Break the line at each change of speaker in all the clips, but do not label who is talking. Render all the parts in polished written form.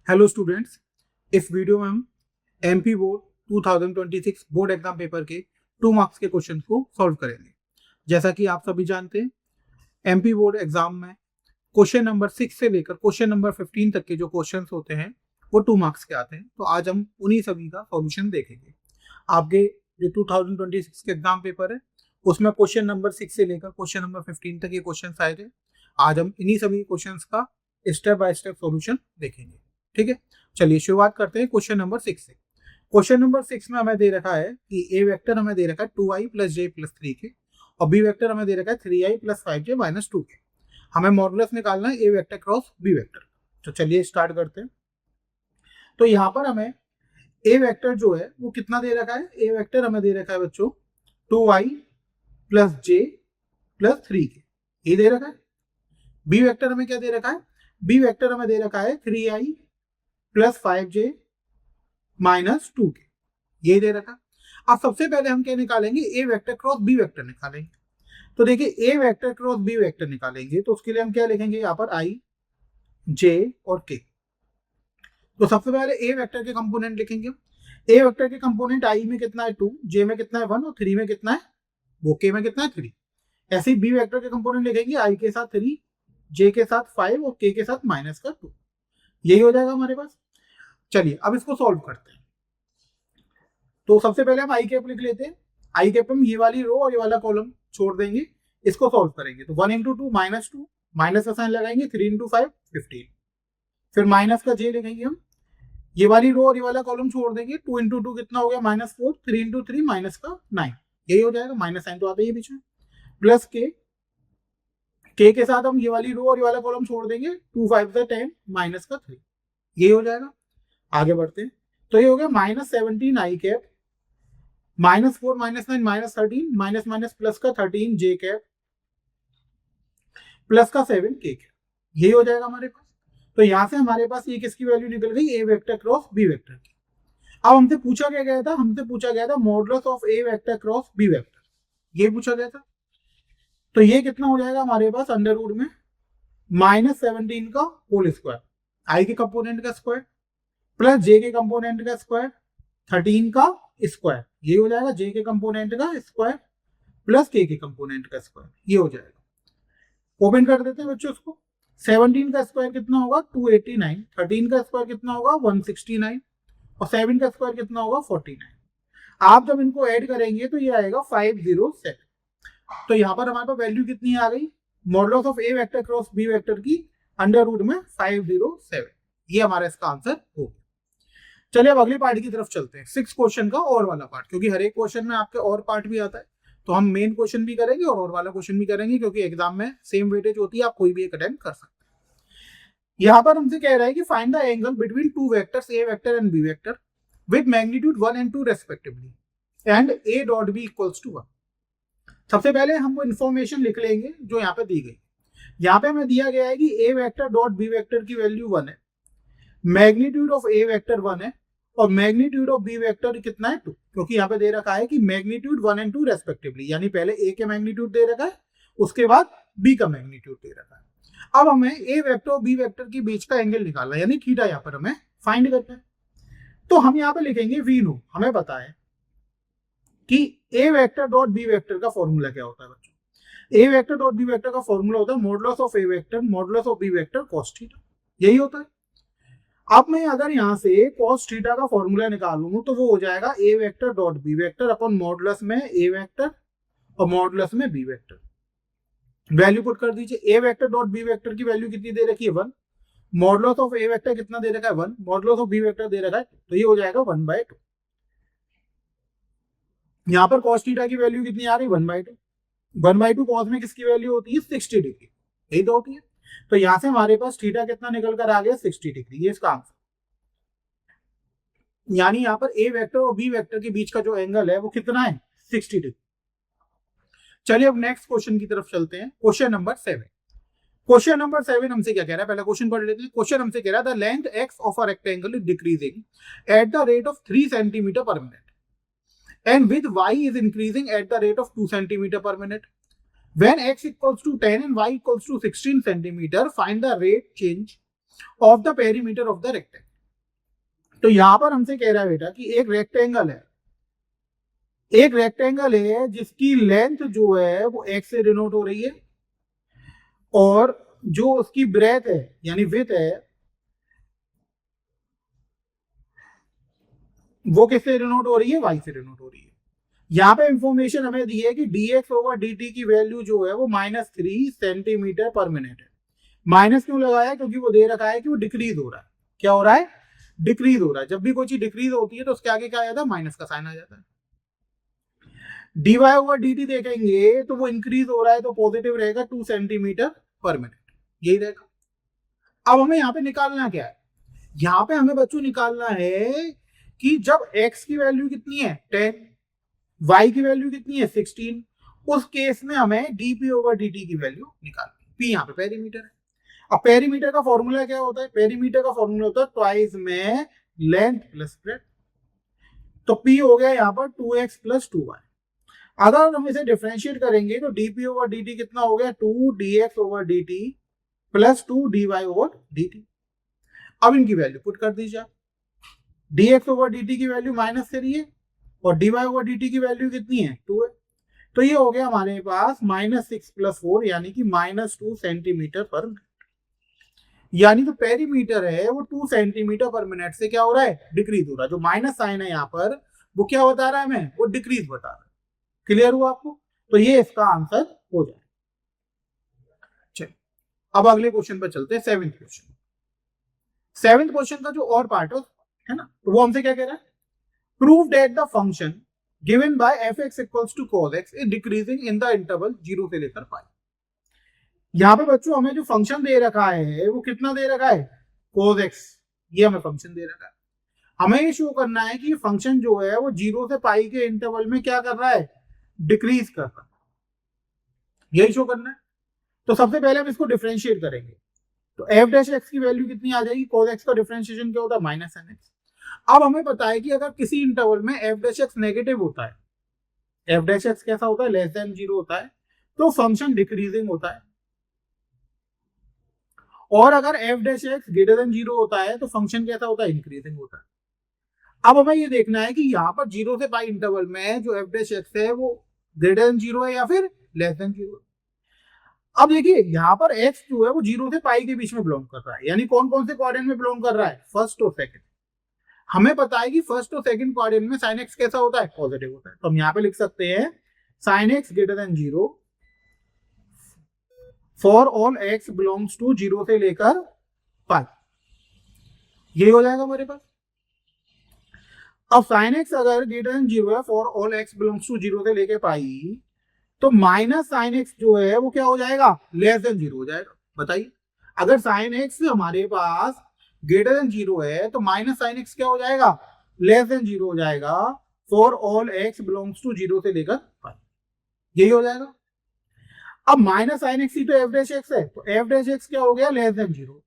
Hello students, इस video में हम MP board 2026 board exam paper के 2 मार्क्स के क्वेश्चन को सॉल्व करेंगे। जैसा कि आप सभी जानते हैं, एमपी बोर्ड एग्जाम में क्वेश्चन नंबर 6 से लेकर क्वेश्चन नंबर 15 तक के जो क्वेश्चंस होते हैं वो 2 मार्क्स के आते हैं। तो आज हम उन्हीं सभी का सॉल्यूशन देखेंगे। आपके जो 2026 के एग्जाम पेपर है उसमें क्वेश्चन नंबर 6 से लेकर क्वेश्चन नंबर 15 तक ये क्वेश्चन आए थे। आज हम इन्हीं सभी क्वेश्चंस का स्टेप बाय स्टेप सॉल्यूशन देखेंगे। ठीक है, चलिए शुरुआत करते हैं क्वेश्चन नंबर 6 से। क्वेश्चन नंबर 6 में हमें दे रखा है कि ए वेक्टर हमें दे रखा है 2i प्लस जे प्लस 3k और बी वेक्टर हमें दे रखा है 3i plus 5j minus 2k। हमें मॉडुलस निकालना है A vector cross B vector. तो चलिए स्टार्ट करते हैं। तो यहाँ पर हमें ए वेक्टर जो है वो कितना दे रखा है? ए वेक्टर हमें दे रखा है बच्चों 2i प्लस जे प्लस 3k, ये दे रखा है। बी वेक्टर हमें क्या दे रखा है? बी वेक्टर हमें दे रखा है 3i plus 5j minus 2k, ये दे रखा। अब सबसे पहले हम क्या निकालेंगे? ए वेक्टर क्रॉस बी वेक्टर निकालेंगे। तो देखिए ए वेक्टर क्रॉस बी वेक्टर निकालेंगे तो उसके लिए हम क्या लिखेंगे? यहाँ पर आई, जे और के। तो सबसे पहले ए वेक्टर के कंपोनेंट लिखेंगे। ए वेक्टर के कंपोनेंट आई में कितना है 2, जे में कितना है 1 और 3 में कितना है, वो के में कितना है 3। ऐसे ही बी वेक्टर के कंपोनेंट लिखेंगे, आई के साथ 3, जे के साथ 5 और के साथ माइनस का 2। यही हो जाएगा हमारे पास। चलिए अब इसको सॉल्व करते हैं। तो सबसे पहले हम आई कैप लिख लेते हैं। आई कैप हम ये वाली रो और ये वाला कॉलम छोड़ देंगे, इसको सॉल्व करेंगे। तो 1 इंटू 2 माइनस 2, माइनस का साइन लगाएंगे, 3 इंटू 5 15। फिर माइनस का जे लिखेंगे हम, ये वाली रो और ये वाला कॉलम छोड़ देंगे। 2 इंटू 2 कितना हो गया? माइनस 4, 3 इंटू 3 माइनस का 9, यही हो जाएगा। माइनस साइन तो आता ही है बीच में। प्लस के साथ हम ये वाली रो और ये वाला कॉलम छोड़ देंगे। 2 5 10 माइनस का 3, ये हो जाएगा। आगे बढ़ते हैं। तो ये हो गया minus 17 I cap, minus 4 minus 9 minus 13, minus minus plus का 13 जे कैप, प्लस का 7 के कैप, यही हो जाएगा हमारे पास। तो यहां से हमारे पास ये किसकी वैल्यू निकल गई? ए वेक्टर क्रॉस बी वेक्टर की। अब हमसे पूछा क्या गया था? हमसे पूछा गया था modulus of A vector cross B vector, ये पूछा गया था। तो ये कितना हो जाएगा हमारे पास? अंडर रूट में माइनस 17 का होल स्क्वायर, आई के कंपोनेंट का स्क्वायर प्लस जे के कंपोनेंट का स्क्वायर, 13 का स्क्वायर, ये हो जाएगा। जे के कंपोनेंट का स्क्वायर प्लस के कंपोनेंट का स्क्वायर, ये हो जाएगा। ओपन कर देते हैं बच्चों उसको। 17 का स्क्वायर कितना होगा? 289, 13 का स्क्वायर कितना होगा? 169 और 7 का स्क्वायर कितना होगा? 49। आप जब इनको ऐड करेंगे तो ये आएगा 507। तो यहाँ पर हमारे पास वैल्यू कितनी आ गई? Modulus of A vector cross B vector की अंडर रूट में 507, ये हमारा इसका आंसर होगा। चलिए अब अगली पार्ट की तरफ चलते हैं, 6 क्वेश्चन का और वाला पार्ट, क्योंकि हर एक क्वेश्चन में आपके और पार्ट भी आता है। तो हम मेन क्वेश्चन भी करेंगे और वाला क्वेश्चन भी करेंगे, क्योंकि एग्जाम में सेम वेटेज होती है, आप कोई भी एक अटेम्प्ट कर सकते हैं। यहाँ पर हमसे कह रहा है कि find the angle between two vectors A vector and B vector with magnitude 1 and 2 respectively and A dot B equals to 1। सबसे पहले हम वो इन्फॉर्मेशन लिख लेंगे जो यहाँ पे दी गई। यहाँ पे हमें दिया गया है कि A vector dot B vector की वैल्यू 1 है, मैग्नीट्यूड ऑफ ए वेक्टर 1 है और मैग्नीट्यूड ऑफ बी वेक्टर कितना है? 2, क्योंकि यहाँ पे दे रखा है कि मैग्नीट्यूड 1 and 2 रेस्पेक्टिवली, यानी पहले ए के मैग्नीट्यूड दे रखा है, उसके बाद बी का मैग्नीट्यूड दे रखा है। अब हमें ए वेक्टर और बी वेक्टर के बीच का एंगल निकालना है, यानी थीटा यहाँ पर हमें फाइंड करना है। तो हम यहाँ पे लिखेंगे वी नो, हमें पता है कि A vector dot B vector का फॉर्मूला क्या होता है बच्चों। A vector dot B vector का फॉर्मूला होता है modulus of A vector modulus of B vector cos theta, यही होता है। अब मैं अगर यहाँ से कॉस थीटा का फॉर्मूला निकालूंगा तो वो हो जाएगा ए वेक्टर डॉट बी वेक्टर अपन मॉडुलस में ए वेक्टर और मॉडुलस में बी वेक्टर। वैल्यू पुट कर दीजिए। ए वेक्टर डॉट बी वेक्टर की वैल्यू कितनी दे रखी है? 1। मॉडुलस ऑफ ए वेक्टर कितना दे रखा है? 1। मॉडुलस ऑफ बी वेक्टर दे रखा है, तो ये हो जाएगा 1/2। यहाँ पर कॉस थीटा की वैल्यू कितनी आ रही? 1/2। 1/2 कॉस में किसकी वैल्यू होती है? 60 डिग्री, यही तो होती है। तो यहां से हमारे पास थीटा कितना निकल कर आ गया? 60 डिग्री, ये इसका आंसर। यानी यहाँ पर ए वेक्टर और बी वेक्टर के बीच का जो एंगल है वो कितना है? 60 डिग्री। चलिए अब नेक्स्ट क्वेश्चन की तरफ चलते हैं। Question number 7। क्वेश्चन नंबर 7 हमसे क्या कह रहा है? पहला क्वेश्चन पढ़ लेते हैं। क्वेश्चन हमसे कह रहा है the length x of a rectangle is decreasing at the rate of 3 centimetre पर minute and with y is increasing at the rate of 2 centimeter per minute. When x equals to 10 and y equals to 16 centimeter, find the rate change of the perimeter of the rectangle. तो यहां पर हमसे कह रहा है बेटा कि एक रेक्टेंगल है जिसकी लेंथ जो है वो x से डिनोट हो रही है, और जो उसकी ब्रेथ है यानी विड्थ है वो किससे डिनोट हो रही है, y से डिनोट हो रही है। यहाँ पे इंफॉर्मेशन हमें दी है कि dx ओवर dt की वैल्यू जो है वो -3 सेंटीमीटर पर मिनट है। माइनस क्यों लगाया है, क्योंकि वो दे रखा है कि वो डिक्रीज हो रहा है। क्या हो रहा है, डिक्रीज हो रहा है। जब भी कोई चीज डिक्रीज होती है तो उसके आगे क्या आ जाता है, माइनस का साइन आ जाता है। dy ओवर dt देखेंगे तो वो इंक्रीज हो रहा है तो पॉजिटिव रहेगा 2 सेंटीमीटर पर मिनट, यही रहेगा। अब हमें यहाँ पे निकालना क्या है, यहाँ पे हमें बच्चों निकालना है कि जब x की वैल्यू कितनी है 10, y की वैल्यू कितनी है 16, उस केस में हमें dp ओवर dt की वैल्यू निकालनी है। p यहाँ पे पेरीमीटर है। अब पेरीमीटर का फॉर्मूला क्या होता है, पेरीमीटर का फॉर्मूला होता है ट्वाइस में लेंथ प्लस ब्रेड्थ। तो p हो गया यहाँ पर 2x प्लस 2y। अगर हम इसे डिफरेंशिएट करेंगे तो dp ओवर dt कितना हो गया, 2dx over dt plus 2dy over dt। अब इनकी वैल्यू पुट कर दीजिए। dx ओवर dt की वैल्यू -3 है और dy ओवर dt की वैल्यू कितनी है 2 है। तो ये हो गया हमारे पास -6 + 4 यानी कि -2 सेंटीमीटर पर मिनट। यानी जो पेरीमीटर है वो 2 सेंटीमीटर पर मिनट से क्या हो रहा है, डिक्रीज हो रहा है। जो माइनस साइन है यहाँ पर वो क्या बता रहा है हमें, वो डिक्रीज बता रहा है। क्लियर हुआ आपको, तो ये इसका आंसर हो जाए। चलिए अब अगले क्वेश्चन पर चलते हैं, सेवेंथ क्वेश्चन का जो और पार्ट है ना, तो वो हमसे क्या कह रहा है, prove that the function given by f(x = cos x) is decreasing in the interval 0 से लेकर पाई। यहाँ पे बच्चों हमें जो फंक्शन दे रखा है वो कितना दे रखा है, cos x, ये हमें फंक्शन दे रखा है। हमें ये शो करना है कि फंक्शन जो है वो 0 से पाई के इंटरवल में क्या कर रहा है, डिक्रीज कर रहा है, यही शो करना है। तो सबसे पहले हम इसको डिफरेंशिएट करेंगे। तो f' की वैल्यू कितनी आ जाएगी, cos x का डिफरेंशिएशन क्या होता है, -nx। अब हमें पता है कि अगर किसी इंटरवल में f' नेगेटिव होता है, f' कैसा होता है, <0 होता है, तो फंक्शन डिक्रीजिंग होता है। और अगर f' greater than 0 होता है तो फंक्शन कैसा होता है, इंक्रीजिंग होता है। अब हमें ये देखना है कि यहाँ पर 0 से पाई इंटरवल में जो f' है वो greater than 0 है या फिर less than 0। अब देखिए यहाँ पर x जो है वो 0 से पाई के बीच में बिलोंग कर रहा है, यानी कौन कौन से क्वाड्रेंट में बिलोंग कर रहा है, फर्स्ट और सेकंड। हमें पता है कि फर्स्ट और सेकंड क्वाड्रेंट में sin x कैसा होता है, पॉजिटिव होता है। तो हम यहाँ पे लिख सकते हैं sin x greater than 0 for all x belongs to 0 से लेकर पाई, यही हो जाएगा हमारे पास। अब sin x अगर greater than 0 है for all x belongs to 0 से लेकर पाई, तो माइनस sin x जो है वो क्या हो जाएगा, लेस देन 0 हो जाएगा। बताइए, अगर sin x हमारे पास greater than 0 है तो माइनस sin x क्या हो जाएगा, लेस देन 0 हो जाएगा for all x belongs to 0 से लेकर पाई, यही हो जाएगा। अब माइनस sin x ही तो f' है, तो f' क्या हो गया, less than 0।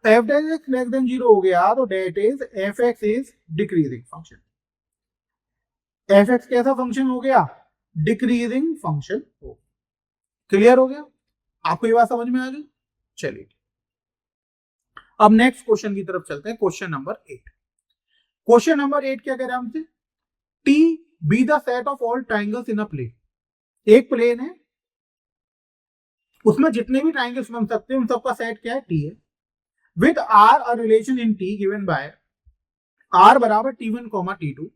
f' less than 0 हो गया तो that is f(x) is decreasing function. f(x) कैसा फंक्शन हो गया, डिक्रीजिंग फंक्शन हो। क्लियर हो गया, आपको ये बात समझ में आ गई। चलिए अब नेक्स्ट क्वेश्चन की तरफ चलते हैं, क्वेश्चन नंबर 8। क्वेश्चन नंबर 8 क्या कह रहा है हमसे, T be the set of all triangles in a plane. एक प्लेन है, उसमें जितने भी ट्राइंगल्स बन सकते हैं उन सबका सेट क्या है, T है। With R a relation in T given by R बराबर T1, T2,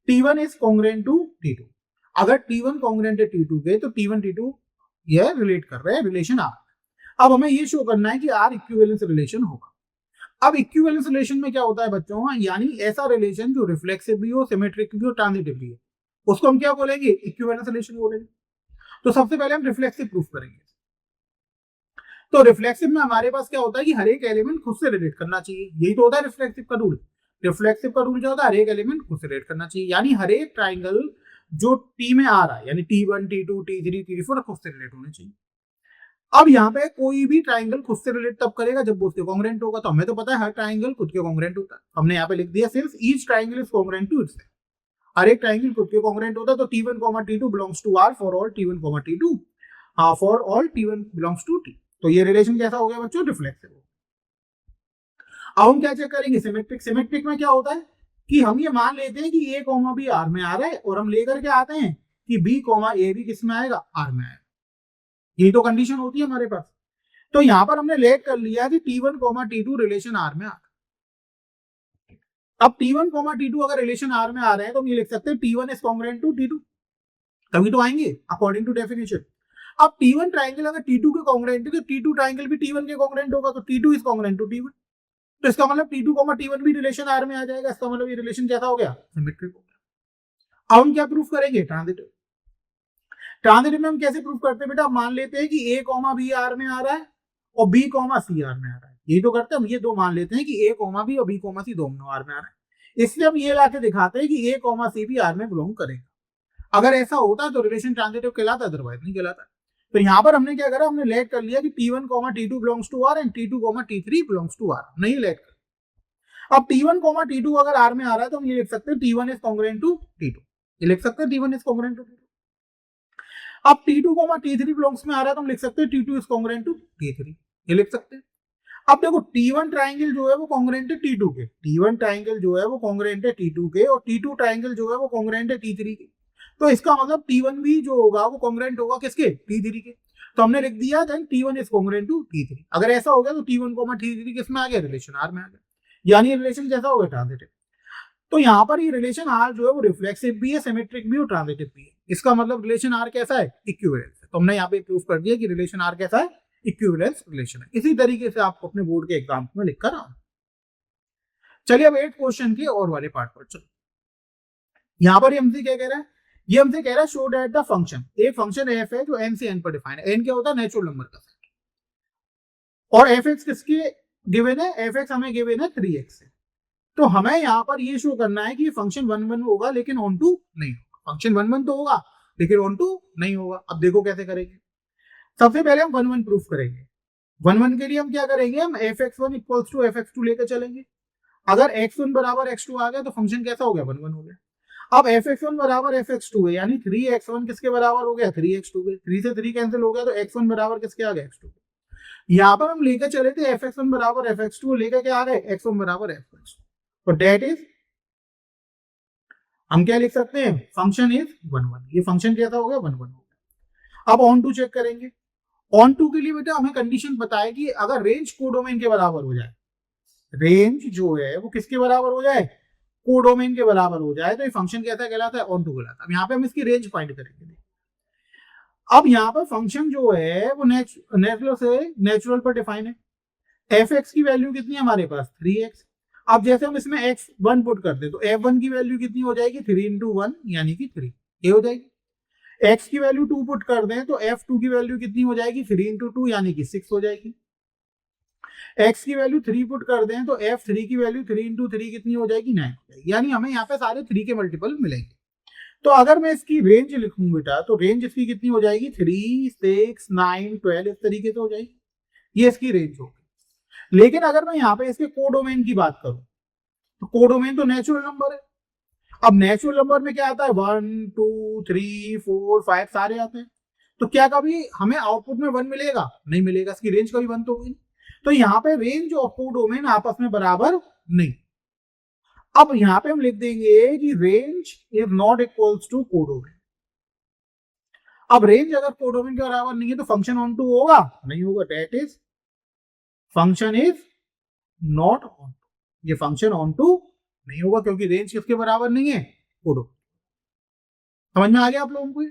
T1 is congruent to T2। अगर T1 कॉन्ग्रुएंट है T2 के तो T1 T2 ये रिलेट कर रहे हैं, रिलेशन R। अब हमें ये शो करना है कि R इक्विवेलेंस रिलेशन होगा। अब इक्विवेलेंस रिलेशन में क्या होता है बच्चों, यानी ऐसा रिलेशन जो रिफ्लेक्सिव भी हो, सिमेट्रिक भी हो, ट्रांजिटिव भी हो, उसको हम क्या बोलेंगे, इक्विवेलेंस रिलेशन बोलेंगे। तो सबसे पहले हम रिफ्लेक्सिव प्रूफ करेंगे। तो रिफ्लेक्सिव में हमारे पास क्या होता है कि हर एक एलिमेंट खुद से रिलेट करना चाहिए, यही तो होता है रिफ्लेक्सिव का रूल। रिफ्लेक्सिव का रूल क्या होता है, हर एक एलिमेंट खुद से रिलेट करना चाहिए, यानी हर एक ट्राइंगल जो T में आ रहा है, यानी T1, T2, T3, T4 खुद से रिलेट होने चाहिए। अब यहाँ पे कोई भी ट्राइंगल खुद से रिलेट तब करेगा जब वो उसके कॉन्ग्रुएंट होगा। तो हमें तो पता है हर ट्राइंगल खुद के कॉन्ग्रुएंट होता है, हमने यहाँ पे लिख दिया since each triangle is congruent to itself. हर एक ट्राइंगल खुद के कॉन्ग्रुएंट होता है। तो T1, T2 belongs to R for all T1, T2 for all T1 belongs to T। तो ये रिलेशन कैसा हो गया बच्चों, रिफ्लेक्सिव। अब हम क्या चेक करेंगे, सिमेट्रिक। सिमेट्रिक में क्या होता है कि हम ये मान लेते हैं कि ए कॉमा बी आर में आ रहा है, और हम लेकर के आते हैं कि बी कॉमा ए भी किस में आएगा, आर में आएगा। यही तो कंडीशन होती है हमारे पास। तो यहां पर हमने लेट कर लिया कि T1 comma T2 relation are में आ रहा है। अब T1 कॉमा T2 अगर रिलेशन आर में आ रहे हैं तो हम ये लिख सकते हैं T1 is congruent to T2, तभी तो आएंगे अकॉर्डिंग टू डेफिनेशन। अब T1 ट्राइंगल अगर T2 के कॉन्ग्रुएंट है तो T2 ट्राइंगल भी T1 के कॉन्ग्रुएंट होगा, तो T2 is congruent to T1। तो इसका मतलब T2 कॉमा T1 भी रिलेशन आर में आ जाएगा। इसका मतलब ये रिलेशन कैसा हो गया, सिमेट्रिक हो गया। अब हम क्या प्रूफ करेंगे, ट्रांजिटिव। ट्रांजिटिव में हम कैसे प्रूफ करते हैं बेटा, मान लेते हैं कि ए कॉमा बी आर में आ रहा है और बी कॉमा सी आर में आ रहा है। यही तो करते हैं हम, ये दो मान लेते हैं कि ए कॉमा बी और बी कॉमा सी दोनों आर में आ रहा है। इसलिए हम ये लाके दिखाते हैं कि ए कॉमा सी भी आर में बिलोंग करेगा। अगर ऐसा होता तो रिलेशन ट्रांजिटिव कहलाता, अदरवाइज नहीं कहलाता। तो यहाँ पर हमने क्या करा, हमने लेट कर लिया कि T1 comma T2 belongs to R and T2 comma T3 belongs to R, नहीं लेट कर। अब T1 कॉमा T2 अगर आर में आ रहा है तो हम ये लिख सकते हैं T1 is congruent to T2, ये लिख सकते हैं T1 is congruent to T2। अब T2 कॉमा T3 बिलोंग्स में आ रहा है तो हम लिख सकते हैं T2 is congruent to T3, ये लिख सकते हैं। अब देखो T1 ट्राइंगल जो है वो कॉन्ग्रुएंट है T2 के, T1 ट्राइंगल जो है वो कॉन्ग्रुएंट है T2 के, और T2 ट्राइंगल जो है वो कॉन्ग्रुएंट है T3 के। तो इसका मतलब T1 भी जो होगा वो कॉन्ग्रुएंट होगा किसके, T3 के। तो हमने लिख दिया then T1 is congruent to T3। अगर ऐसा हो गया तो T1 कॉमा T3 किस में आ गया, रिलेशन आर में आ गया, यानी रिलेशन कैसा हो गया, ट्रांजिटिव। तो यहाँ पर ये रिलेशन आर जो है वो रिफ्लेक्सिव भी है, सिमेट्रिक भी और ट्रांजिटिव भी है। इसका मतलब रिलेशन आर कैसा है, इक्विवेलेंस है। तो हमने यहाँ पे प्रूफ कर दिया कि रिलेशन आर कैसा है, इक्विवेलेंस रिलेशन है। इसी तरीके से आपको अपने बोर्ड के एग्जाम में लिखकर आना। चलिए अब 8 क्वेश्चन के और वाले पार्ट पर चलो। यहाँ पर हमसे क्या कह रहा है, ये हमसे कह रहा है शो दैट द फंक्शन, एक फंक्शन एफ है जो एन से एन पर डिफाइन है। एन क्या होता है, नेचुरल नंबर का सेट, और एफ एक्स किसके गिवन है, एफ एक्स हमें गिवन है 3x से। तो हमें यहाँ पर ये शो करना है कि फंक्शन 1 1 होगा लेकिन ऑन टू नहीं होगा। फंक्शन 1 1 तो होगा लेकिन ऑन टू नहीं होगा। अब देखो कैसे करेंगे। सबसे पहले हम 1 1 प्रूफ करेंगे। 1 1 के लिए हम क्या करेंगे, हम fx1 इक्वल्स टू fx2 लेकर चलेंगे। अगर x1 बराबर x2 आ गया तो फंक्शन कैसा हो गया, 1 1 हो गया। अब fx1 बराबर fx2 है, यानी 3x1 किसके बराबर हो गया, 3x2 के। 3 से 3 कैंसिल हो गया तो x1 बराबर किसके आ गया, x2 के। यहाँ पर हम लेकर चले थे fx1 बराबर fx2, लेकर क्या आ गए, x1 बराबर fx2। तो डेट इज, हम क्या लिख सकते हैं, फंक्शन इज 1 1। ये फंक्शन कैसा हो गया, 1 1 हो गया। अब ऑन टू चेक करेंगे। ऑन टू के लिए बेटा हमें कंडीशन बताए कि अगर रेंज कोडोमेन के बराबर हो जाए, रेंज जो है वो किसके बराबर हो जाए, कोडोमेन के बराबर हो जाए, तो ये फंक्शन कैसा कहलाता है, ऑन टू कहलाता है। अब यहाँ पे हम इसकी रेंज फाइंड करेंगे। अब यहाँ पर फंक्शन जो है वो नेचुरल से नेचुरल पर डिफाइन है। एफ एक्स की वैल्यू कितनी है हमारे पास, 3x। अब जैसे हम इसमें x1 पुट करते हैं तो f1 की वैल्यू कितनी हो जाएगी, 3 इंटू 1 यानी कि 3, ये हो जाएगी। x की वैल्यू 2 पुट कर दें तो f2 की वैल्यू कितनी हो जाएगी, 3 इंटू 2 यानी कि 6 हो जाएगी। x की वैल्यू 3 पुट कर दें तो f3 की वैल्यू 3 इंटू 3 कितनी हो जाएगी, 9 हो जाएगी। यानी हमें यहाँ पे सारे 3 के मल्टीपल मिलेंगे। तो अगर मैं इसकी रेंज लिखूं बेटा तो रेंज इसकी कितनी हो जाएगी, 3 6 9 12 इस तरीके से हो जाएगी, ये इसकी रेंज होगी। लेकिन अगर मैं यहाँ पे इसके कोडोमेन की बात करूं तो कोडोमेन तो नेचुरल नंबर है। अब नेचुरल नंबर में क्या आता है, 1 2 3 4 5 सारे आते हैं। तो क्या कभी हमें आउटपुट में 1 मिलेगा, नहीं मिलेगा, इसकी रेंज कभी 1 तो होगी। तो यहाँ पे रेंज और कोडोमेन आपस में बराबर नहीं। अब यहाँ पे हम लिख देंगे कि range is not equals to codomain. अब रेंज अगर कोडोमेन के बराबर नहीं है तो फंक्शन ऑन टू होगा, नहीं होगा। That is function is not onto, ये फंक्शन ऑन टू नहीं होगा क्योंकि रेंज किसके बराबर नहीं है, कोडोमेन। समझ में आ गया आप लोगों को।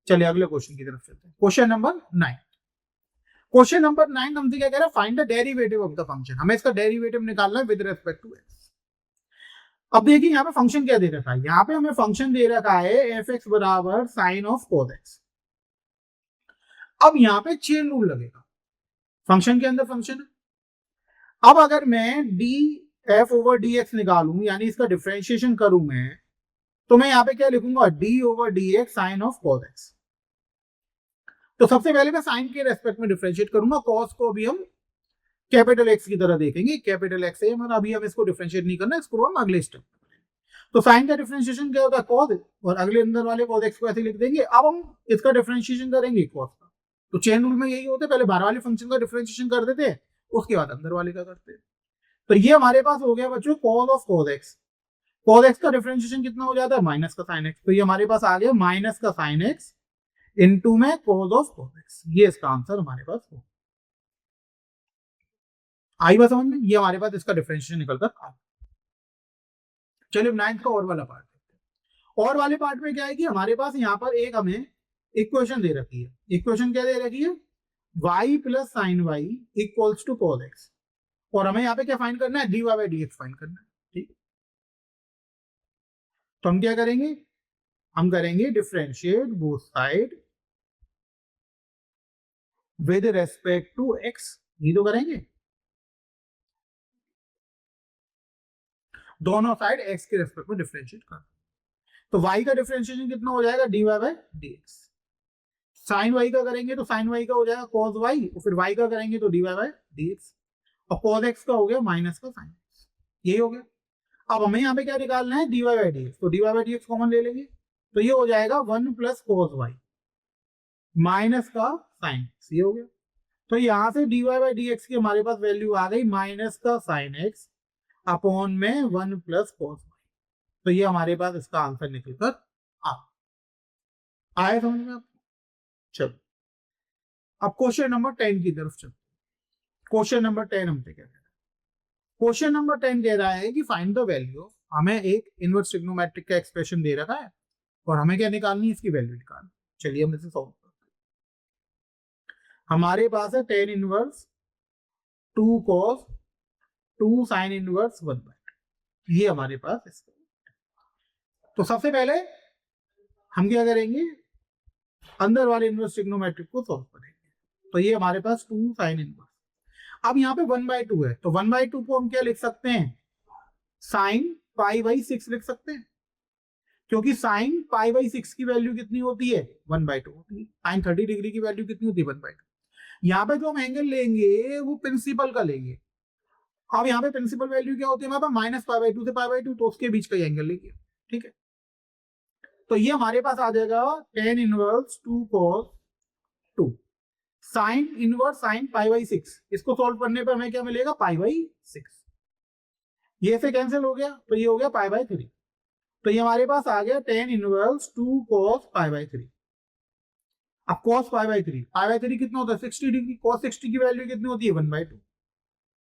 चलिए अगले क्वेश्चन की तरफ चलते हैं। Question number 9। क्वेश्चन नंबर 9 हमसे क्या कह रहा है, find the derivative of the function. हमें इसका डेरिवेटिव निकालना है विद रेस्पेक्ट टू एक्स। अब देखिए यहाँ पे फंक्शन क्या दे रखा है, यहाँ पे हमें फंक्शन दे रखा है एफ एक्स बराबर साइन ऑफ कोस एक्स। अब यहाँ पे चेन रूल लगेगा, फंक्शन के अंदर फंक्शन है। अब अगर मैं D F over D x निकालूं यानी इसका डिफरेंशिएशन करूं मैं, तो मैं यहाँ पे क्या लिखूंगा, D over D X sine of cos X. तो सबसे पहले मैं साइन के रेस्पेक्ट में डिफरेंशिएट करूंगा, कॉस को भी हम कैपिटल एक्स की तरह देखेंगे। कैपिटल एक्स है मतलब अभी हम इसको डिफरेंशिएट नहीं करना, इसको हम अगले स्टेप में। तो साइन का डिफरेंशिएशन क्या होता है, कॉस, और अगले अंदर वाले कॉस एक्स को ऐसे लिख देंगे। अब हम इसका डिफरेंशिएशन करेंगे कॉस का। तो चेन रूल में यही होता है, पहले बाहर वाले फंक्शन का डिफरेंशिएशन कर देते हैं, उसके बाद अंदर वाले का करते हैं। तो ये हमारे पास हो गया बच्चों cos of cos x। cos x का डिफरेंशिएशन कितना हो जाता है, माइनस का sin x। तो ये हमारे पास आ गया माइनस का sin x इनटू में cos ऑफ cos x। ये इसका आंसर हमारे पास हो। आई बात समझ में, ये हमारे पास इसका डिफरेंशिएशन निकलकर आ। चलिए 9th का और वाला पार्ट देखते हैं। और वाले पार्ट में क्या है कि हमारे पास यहाँ पर एक हमें इक्वेशन दे रखी है। इक्वेशन क्या दे रखी है, y plus sine Y equals to cos x, और हमें यहाँ पे क्या फाइंड करना है, dy बाई dx फाइंड करना है। ठीक, तो हम क्या करेंगे, हम करेंगे differentiate both side with respect to x। ये तो करेंगे, दोनों साइड x के रेस्पेक्ट में डिफरेंशिएट कर। तो y का डिफरेंशिएशन कितना हो जाएगा, dy by dx। Sine y का करेंगे तो साइन y का हो जाएगा cos y, और फिर y का करेंगे तो dy बाई dx, और cos x का हो गया माइनस का sin x। यही हो गया। अब हमें यहाँ पे क्या निकालना है, dy बाई dx। तो dy बाई dx कॉमन ले लेंगे, तो ये हो जाएगा 1 प्लस cos y माइनस का sin x। ये हो गया। तो यहाँ से dy बाई dx की हमारे पास वैल्यू आ गई माइनस का sin x अपॉन में 1 प्लस cos y। तो ये हमारे पास इसका आंसर निकलकर आया समझ में आपको। चलो अब क्वेश्चन नंबर 10 की तरफ चलते। क्वेश्चन नंबर 10 हमसे क्या कह रहा है, क्वेश्चन नंबर 10 कह रहा है कि फाइंड द वैल्यू। हमें एक इनवर्स ट्रिग्नोमेट्रिक का एक्सप्रेशन दे रखा है और हमें क्या निकालनी है, इसकी वैल्यू निकालनी। चलिए हम इसे सॉल्व करते हैं। हमारे पास है 10 इनवर्स 2 cos 2 sin इनवर्स 1/2। ये हमारे पास इसका। तो सबसे पहले हम क्या करेंगे, अंदर वाले इनवर्स ट्रिग्नोमेट्रिक को सॉल्व करेंगे। तो ये हमारे पास 2 sin इनवर्स। अब यहाँ पे 1/2 है, तो 1/2 को हम क्या लिख सकते हैं, sin पाई बाई 6 लिख सकते हैं, क्योंकि sin पाई बाई 6 की वैल्यू कितनी होती है, 1/2 होती है। sin 30 डिग्री की वैल्यू कितनी होती है, 1/2। यहाँ पे जो हम एंगल लेंगे वो प्रिंसिपल का लेंगे। अब यहाँ पे प्रिंसिपल वैल्यू क्या होती है हमारे पास, माइनस पाई/2 से पाई/2, तो उसके बीच का एंगल लेंगे। ठीक है, तो ये हमारे पास आ जाएगा 10 inverse 2 cos 2 sine inverse sine पाई/6। इसको सॉल्व करने पर हमें क्या मिलेगा, पाई/6। ये से कैंसिल हो गया, तो ये हो गया पाई/3। तो ये हमारे पास आ गया 10 इनवर्स 2 cos पाई/3। अब cos पाई/3 कितना होता है, 60 डिग्री। cos 60 की वैल्यू कितनी होती है, 1/2।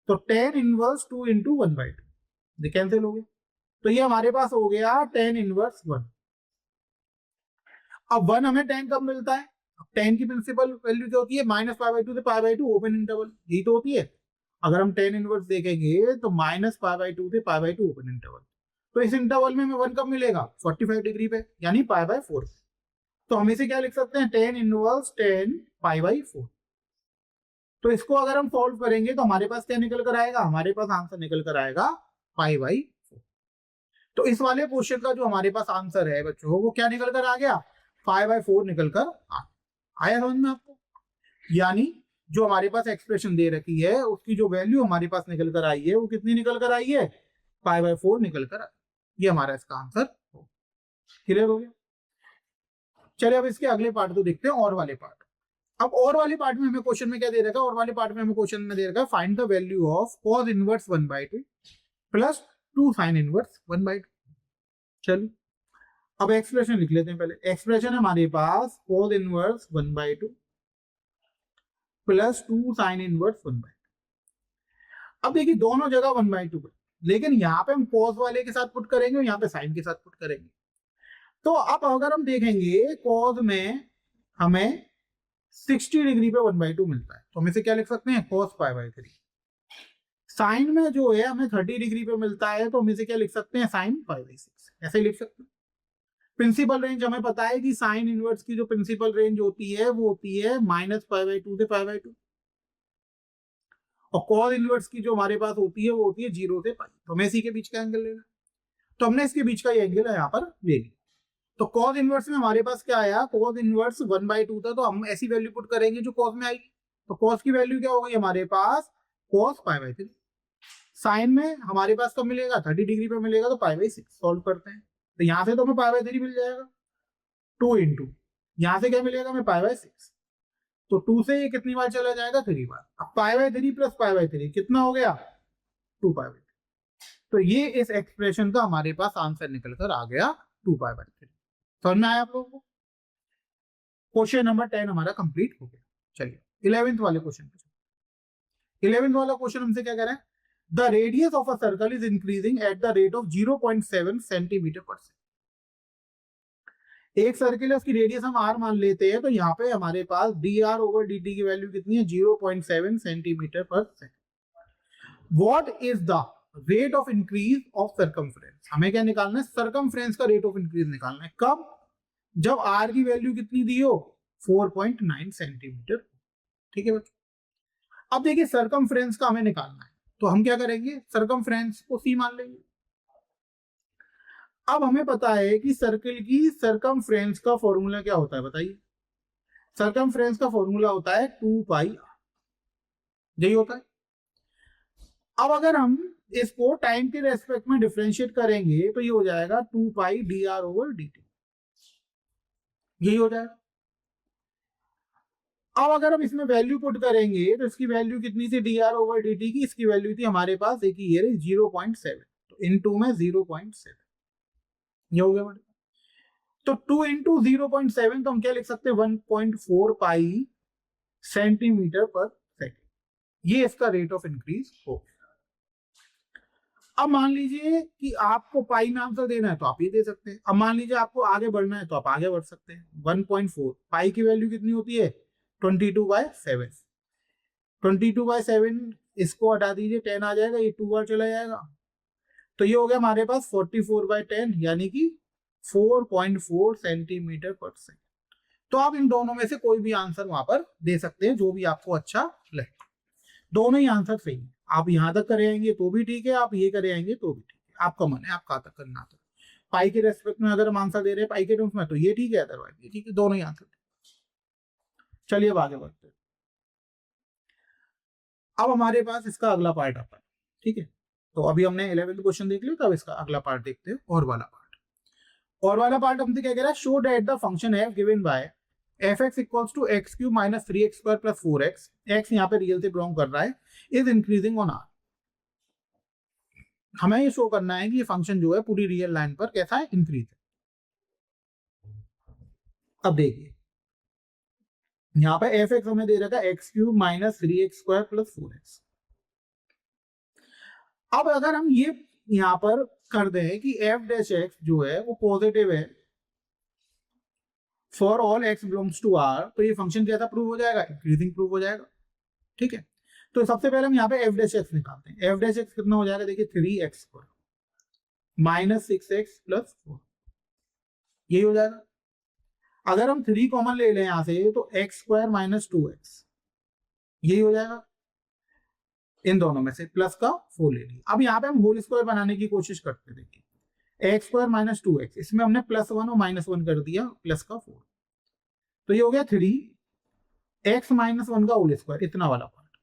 तो 10 इनवर्स 2 इंटू 1/2, ये कैंसिल हो गया। तो ये हमारे पास हो गया 10 इनवर्स 1। अब 1 हमें 10 कब मिलता है, 10 की प्रिंसिपल वैल्यू क्या होती है, माइनस पाई/2 से पाई/2 ओपन इंटरवल, यही तो होती है। अगर हम 10 इनवर्स देखेंगे तो माइनस पाई/2 से पाई/2 ओपन इंटरवल। तो इस इंटरवल में हमें 1 कब मिलेगा, 45 डिग्री पे, यानी पाई/4। तो हम इसे क्या लिख सकते हैं, 10 इनवर्स 10 पाई/4। तो इसको अगर हम सॉल्व करेंगे तो हमारे पास क्या निकल कर आएगा, हमारे पास आंसर निकल कर आएगा पाई/4। तो इस वाले क्वेश्चन का जो हमारे पास आंसर है बच्चों, वो क्या निकल कर आ गया, पाई/4 निकल कर आया समझ में आपको। यानी जो हमारे पास एक्सप्रेशन दे रखी है उसकी जो वैल्यू हमारे पास निकल कर आई है वो कितनी निकल कर आई है, पाई/4 निकल कर आई। ये हमारा इसका आंसर हो। क्लियर हो गया। चलिए अब इसके अगले पार्ट को देखते हैं, और वाले पार्ट। अब और वाले पार्ट में हमें क्वेश्चन में क्या दे रखा है, और वाले पार्ट में हमें क्वेश्चन में दे रखा है find the value of cos inverse 1/2 plus 2 sin inverse 1/2। चलिए अब एक्सप्रेशन लिख लेते हैं। पहले एक्सप्रेशन है हमारे पास cos inverse 1/2 plus 2 sin inverse 1/2। अब देखिए दोनों जगह 1/2 है, लेकिन यहाँ पे हम cos वाले के साथ पुट करेंगे और यहाँ पे sin के साथ पुट करेंगे। तो अब अगर हम देखेंगे cos में हमें 60 डिग्री पे 1/2 मिलता है, तो हम इसे क्या लिख सकते हैं, cos पाई/3। साइन में जो है हमें 30 डिग्री पे मिलता है, तो हम इसे क्या लिख सकते हैं, sin पाई/6। ऐसे ही लिख सकते हैं। प्रिंसिपल रेंज हमें पता है कि साइन इनवर्स की जो प्रिंसिपल रेंज होती है वो होती है माइनस पाई/2 से पाई/2, और cos इनवर्स की जो हमारे पास होती है वो होती है 0 से पाई। तो हमें इसी के बीच का एंगल लेना, तो हमने इसके बीच का एंगल यहाँ पर ले लिया। तो cos इनवर्स में हमारे पास क्या आया, cos इनवर्स 1/2 था, तो हम ऐसी वैल्यू पुट करेंगे जो cos में आएगी। तो cos की वैल्यू क्या हो गई हमारे पास, cos पाई/3। साइन में हमारे पास कब मिलेगा, 30 डिग्री पे मिलेगा, तो पाई/6। सॉल्व करते हैं, तो यहाँ से तो हमें पाई/3 मिल जाएगा, 2 इंटू यहाँ से क्या मिलेगा हमें, पाई/6। तो 2 से ये कितनी बार चला जाएगा, 3 बार। अब पाई/3 प्लस पाई/3 कितना हो गया, 2 पाई बाई 3। तो ये इस एक्सप्रेशन का हमारे पास आंसर निकल कर आ गया 2 पाई बाई 3। समझ में आया आप लोगों को? क्वेश्चन नंबर 10 हमारा कंप्लीट हो गया। चलिए 11th वाले क्वेश्चन पे। 11th वाला क्वेश्चन हमसे क्या कह रहा है? The radius of a circle is increasing at the rate of 0.7 centimetre पर सेकेंड। एक सर्किल है, उसकी रेडियस हम r मान लेते हैं, तो यहाँ पे हमारे पास dr ओवर dt की वैल्यू कितनी है? 0.7 सेंटीमीटर पर second. What is the rate of increase of circumference? हमें क्या निकालना है? सर्कमफ्रेंस का रेट ऑफ इंक्रीज निकालना है। कब? जब r की वैल्यू कितनी दी हो? 4.9 सेंटीमीटर। ठीक है बच्चों। अब देखिए सर्कमफ्रेंस का हमें निकालना है, तो हम क्या करेंगे? सर्कमफ्रेंस को c मान लेंगे। अब हमें पता है कि सर्किल की सर्कमफ्रेंस का फॉर्मूला क्या होता है, बताइए। सर्कमफ्रेंस का फॉर्मूला होता है 2 पाई r, यही होता है। अब अगर हम इसको टाइम के रेस्पेक्ट में डिफरेंशिएट करेंगे तो ये हो जाएगा 2 पाई dr ओवर dt, यही हो जाएगा। अब अगर हम इसमें वैल्यू पुट करेंगे तो इसकी वैल्यू कितनी थी dr ओवर dt की? इसकी वैल्यू थी हमारे पास, एक ही 0.7, तो इनटू में 0.7, ये हो गया हमारे। तो 2 इंटू 0.7 तो हम क्या लिख सकते हैं? 1.4 पाई सेंटीमीटर पर सेकेंड। ये इसका रेट ऑफ इंक्रीज हो। अब मान लीजिए कि आपको पाई में आंसर देना है तो आप ये दे सकते हैं। अब मान लीजिए आपको आगे बढ़ना है तो आप आगे बढ़ सकते हैं। 1.4 पाई की वैल्यू कितनी होती है? 22/7। 22/7 इसको हटा दीजिए, 10 आ जाएगा, ये 2 बार चला जाएगा, तो ये हो गया हमारे पास 44/10, यानी कि 4.4 सेंटीमीटर पर सेकेंड। तो आप इन दोनों में से कोई भी आंसर वहां पर दे सकते हैं, जो भी आपको अच्छा लगे। दोनों ही आंसर सही है। आप यहां तक करे आएंगे तो भी ठीक है, आप ये करे आएंगे तो भी ठीक है, आपका मन है आप कहां तक करना आता है। पाई के रेस्पेक्ट में अगर हम आंसर दे रहे हैं पाई के टर्म्स में तो ये ठीक है, अदरवाइज ये ठीक है, दोनों ही आंसर। चलिए अब आगे बढ़ते हैं। अब हमारे पास इसका अगला पार्ट आता है, ठीक है। तो अभी हमने 11th क्वेश्चन देख लिया, तो अब इसका अगला पार्ट देखते हैं, और वाला पार्ट। और वाला पार्ट हमसे क्या कह रहा है? Show that the function f given by fx equals to x cube minus 3x square plus 4x, x यहाँ पे रियल से बिलोंग कर रहा है, इज इंक्रीजिंग ऑन r। हमें ये शो करना है कि ये फंक्शन जो है पूरी रियल लाइन पर कैसा है? इंक्रीज है। अब देखिए यहाँ पे fx हमें दे रखा है x cube minus 3x square plus 4x। अब अगर हम ये यहाँ पर कर दें कि f डैश x जो है वो पॉजिटिव है for all x belongs to r, तो ये फंक्शन कैसा प्रूव हो जाएगा? इंक्रीजिंग प्रूव हो जाएगा। ठीक है, तो सबसे पहले हम यहाँ पे f डैश x निकालते हैं। f डैश x कितना हो जाएगा? देखिए 3x square minus 6x plus 4, यही हो जाएगा। अगर हम 3 कॉमन ले लें यहाँ से तो x स्क्वायर माइनस 2x, यही हो जाएगा। इन दोनों में से प्लस का 4 ले लिया। अब यहाँ पे हम होल स्क्वायर बनाने की कोशिश करते हैं। देखिए एक्स स्क्वायर माइनस 2x, इसमें हमने +1 और -1 कर दिया, प्लस का 4, तो ये हो गया 3x माइनस 1 का होल स्क्वायर, इतना वाला पार्ट।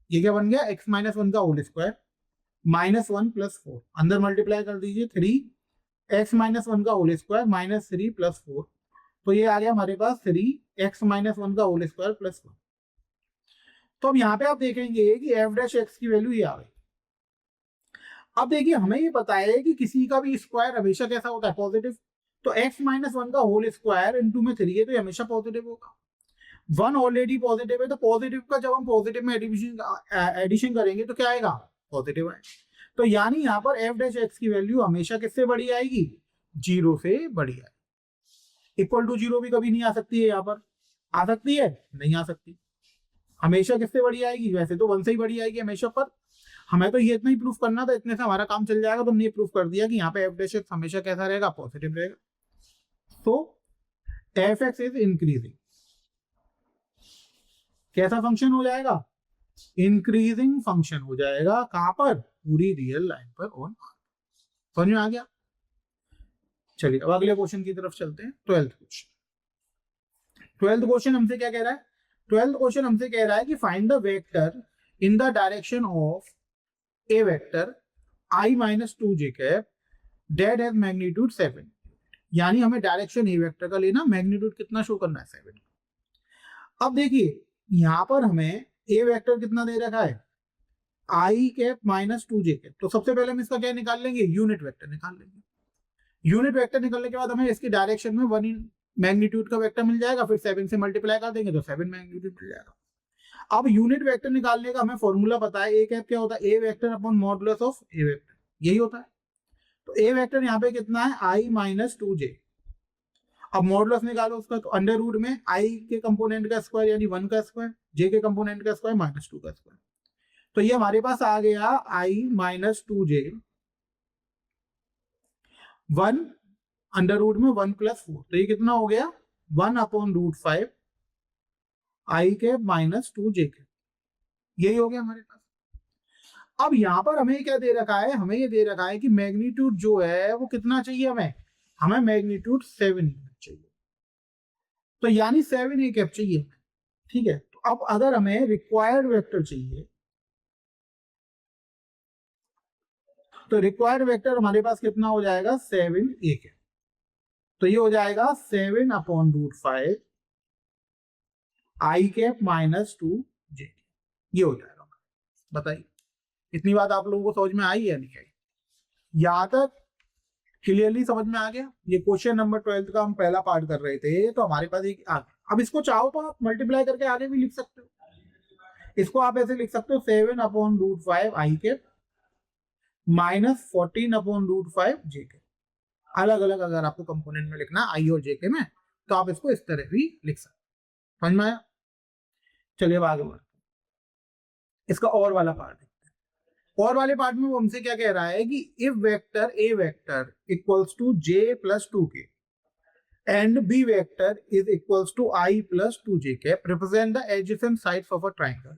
ये क्या बन गया? x माइनस 1 का होल स्क्वायर -1 प्लस 4, अंदर मल्टीप्लाई कर दीजिए, 3x माइनस 1 का होल स्क्वायर माइनस 3 प्लस 4, तो ये आ गया हमारे पास 3x माइनस 1 का होल स्क्वायर प्लस 1। तो अब यहाँ पे आप देखेंगे कि f डैश x की वैल्यू ये आ गई। अब देखिए हमें ये पता है कि किसी का भी स्क्वायर हमेशा कैसा होता है? पॉजिटिव। तो x माइनस 1 का होल स्क्वायर इनटू में 3 है, तो ये हमेशा पॉजिटिव होगा। 1 ऑलरेडी पॉजिटिव है, तो पॉजिटिव का जब हम पॉजिटिव में एडिशन करेंगे तो क्या आएगा? पॉजिटिव आएगा। तो यानी यहाँ पर f डैश x की वैल्यू हमेशा किससे बड़ी आएगी? 0 से बड़ी आएगी। इक्वल टू 0 भी कभी नहीं आ सकती है, यहाँ पर आ सकती है? नहीं आ सकती। हमेशा किससे बड़ी आएगी? वैसे तो 1 से ही बड़ी आएगी हमेशा, पर हमें तो ये इतना ही प्रूफ करना था, इतने से हमारा काम चल जाएगा। तो हमने प्रूफ कर दिया कि यहाँ पे f डैश x हमेशा कैसा रहेगा? पॉजिटिव रहेगा। तो f(x) इज इंक्रीजिंग। कैसा फंक्शन हो जाएगा? इंक्रीजिंग फंक्शन हो जाएगा। कहां पर? पूरी रियल लाइन पर ऑन r। समझ में आ गया? चलिए अब अगले क्वेश्चन की तरफ चलते हैं। 12th question. 12th क्वेश्चन हमसे क्या कह रहा है? 12th क्वेश्चन हमसे कह रहा है कि find the vector in the direction of A vector i minus 2j cap that has magnitude 7। यानी हमें डायरेक्शन ए वेक्टर का लेना, मैग्नीट्यूड कितना शो करना है? 7। अब देखिए यहां पर हमें ए वेक्टर कितना दे रखा है? आई कैप माइनस 2j कैप। तो सबसे पहले हम इसका क्या निकाल लेंगे, यूनिट वेक्टर निकाल लेंगे। यूनिट वेक्टर निकालने के बाद हमें इसकी डायरेक्शन में 1 मैग्नीट्यूड का वेक्टर मिल जाएगा, फिर 7 से मल्टीप्लाई कर देंगे तो 7 मैग्नीट्यूड मिल जाएगा। अब यूनिट वेक्टर निकालने का हमें फॉर्मूला पता है, ए कैप क्या होता है, A vector upon modulus of A vector, यही होता है। तो ए वेक्टर यहाँ पे कितना है, आई माइनस 2j। अब मॉडुलस निकालो उसका, तो अंडर रूट में आई के कंपोनेंट का स्क्वायर यानी 1 का स्क्वायर, जे के कंपोनेंट का स्क्वायर माइनस 2 का स्क्वायर। तो ये हमारे पास आ गया आई माइनस 2j 1 अंडर रूट में 1 प्लस 4, तो ये कितना हो गया 1 अपॉन रूट 5 आई के माइनस 2j के, यही हो गया हमारे पास। अब यहां पर हमें क्या दे रखा है, हमें ये दे रखा है कि मैग्नीट्यूड जो है वो कितना चाहिए हमें मैग्नीट्यूड 7 चाहिए, तो यानी 7 ए कैप चाहिए, ठीक है। तो अब अगर हमें रिक्वायर्ड वेक्टर चाहिए, तो रिक्वायर्ड वेक्टर हमारे पास कितना हो जाएगा 7 ए कैप, तो ये हो जाएगा 7 अपॉन रूट 5 आई कैप माइनस 2j, ये हो जाएगा। बताइए इतनी बात आप लोगों को समझ में आई या नहीं आई, यहां तक क्लियरली समझ में आ गया। ये क्वेश्चन नंबर 12 का हम पहला पार्ट कर रहे थे, तो हमारे पास एक आगे, अब इसको चाहो तो आप मल्टीप्लाई करके आगे भी लिख सकते हो। इसको आप ऐसे लिख सकते हो 7 अपॉन रूट 5 आई कैप माइनस 14 अपॉन रूट 5 जे के। अलग अलग अगर आपको कंपोनेंट में लिखना आई और जे के में, तो आप इसको इस तरह भी लिख सकते हो। समझ में आया? चलिए अब आगे बढ़ते हैं, इसका और वाला पार्ट देखते हैं। और वाले पार्ट में वो हमसे क्या कह रहा है कि if vector A vector equals to J plus 2k and b vector is equals to I plus 2j cap represent the adjacent sides of a triangle,